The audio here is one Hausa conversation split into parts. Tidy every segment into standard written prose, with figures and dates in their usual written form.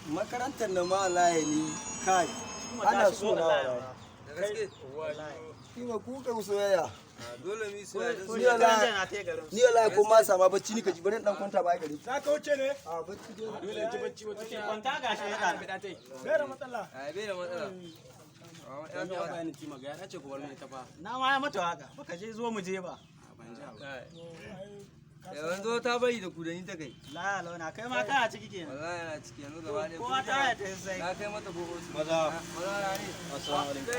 makarantar na ma wallahi ni kai ana so na wallahi da gaske ni ba ku kan soyayya dole mi soyayya ni wallahi ko ma sama bacci ni ka ji bari dan kwanta ba gari za ka wuce ne a bacci dai dole ji bacci wata ke kwanta gashi ya da bida tai bai da matsala ai bai da matsala ya ga bayani ci maga ya ce ko bar mai tafa na ma ya mata haka baka je zo mu je ba ban ji ba yanzu ta bari da kudani ta kai la la na kai ma kana ciki kenan wallahi yana ciki yanzu gaba ne ko ta ya ta sai na kai mata gogo maza maza ne assalamu alaikum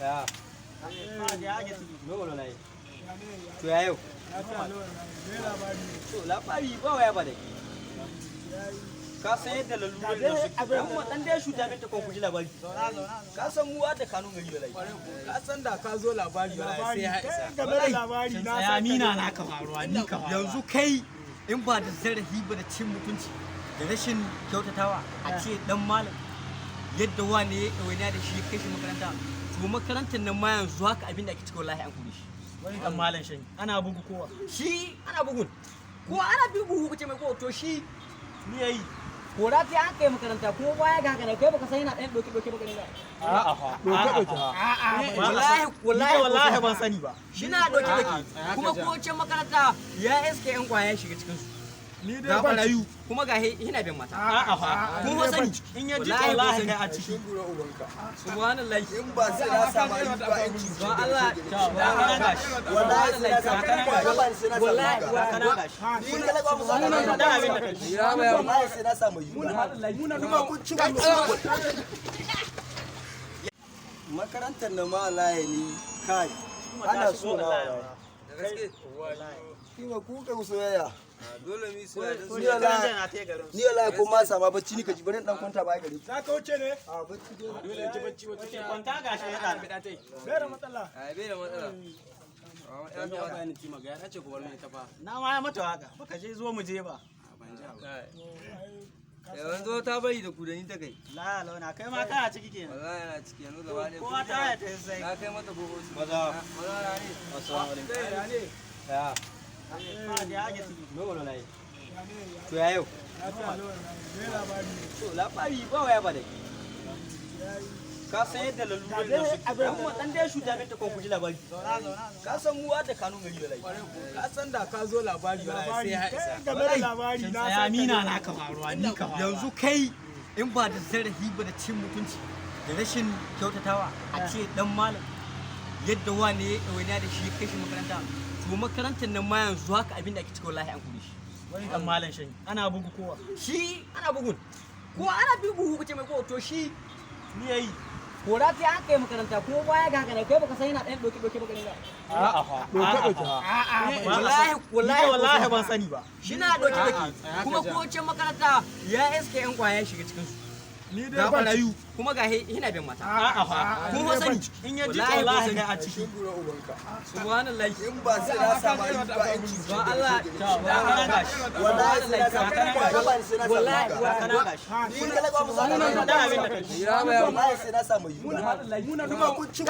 ya ma da ya ga ciki no no lai to ya yau to labari ba waya ba dai ka san yadda lalura da su amma dan dai shuta ta kon kuji labari ka san mu da kanun gari wallahi ka san da ka zo labari sai ya isa game da labari na ya mina na ka faruwa ni ka yanzu kai in ba da zarafi ba da cin mutunci da rashin kyautatawa a ce dan malam yadda wane ya ɗawainiya da shi ya kai shi makaranta to makarantar nan ma yanzu haka abin da ake cikin wallahi an kure shi wani dan malam shan ana bugu kowa shi ana bugun ko ana bugu kace mai ko to shi ni yayi kora ta an kai makaranta kuma baya ga haka ne kai baka san yana ɗan doki makaranta a'a fa wallahi ban sani ba shi na doki kuma ko can makaranta ya iske yan kwaya shiga cikin su ni dai ga ban barayu kuma ga hina bin mata a'a fa kun sani in ya ji wallahi kai a ciki subhanallahi in ba sai na samu aiki ba aiki don Allah kana gashi wallahi sai na samu wallahi kana gashi kun ga ba mu samu da abin da kai ya ba wallahi sai na samu yi muna kun ci makarantar na ma wallahi ni kai ana so na wallahi da gaske ni ba ku kan soyayya dole mi soyayya ni wallahi ko ma sama bacci ni ka ji bari dan kwanta ba gari za ka wuce ne a bacci dai dole ji bacci wata ke kwanta gashi ya da bida tai bai da matsala ai bai da matsala ya ga bayani ci maga ya ce ko bar mai tafa na ma ya mata haka baka je zo mu je ba ban ji ba yanzu ta bari da kudani ta kai la la na kai ma kana ciki kenan wallahi yana ciki yanzu gaba ne ko ta ya ta sai na kai mata gogo maza maza ne assalamu alaikum ya ma da ya ga ciki no no lai to ya yau to labari ba waya ba dai ka san yadda lalura da su amma dan dai shuta ta kon kuji labari ka san mu da kanun gari wallahi ka san da ka zo labari sai ya isa game da labari na ya mina na ka faruwa ni ka yanzu kai in ba da zarafi ba da cin mutunci da rashin kyautatawa a ce dan malam yadda wane ya ɗawainiya da shi ya kai shi makaranta to makarantar nan ma yanzu haka abin da ake cikin wallahi an kure shi wani dan malam shan ana bugu kowa shi ana bugun ko ana bugu kace mai ko to shi ni yayi kora ta an kai makaranta kuma baya ga haka ne kai baka san yana ɗan doki makaranta a'a fa wallahi ban sani ba shi na doki kuma ko can makaranta ya iske yan kwaya shiga cikin su ni dai ga ban barayu kuma ga hina bin mata a'a fa kun sani in ya ji wallahi kai a ciki subhanallahi in ba sai na samu aiki ba aiki don Allah kana gashi wallahi sai na samu wallahi kana gashi kun ga ba mu samu da abin da kai ya ba wallahi sai na samu yi muna kun ci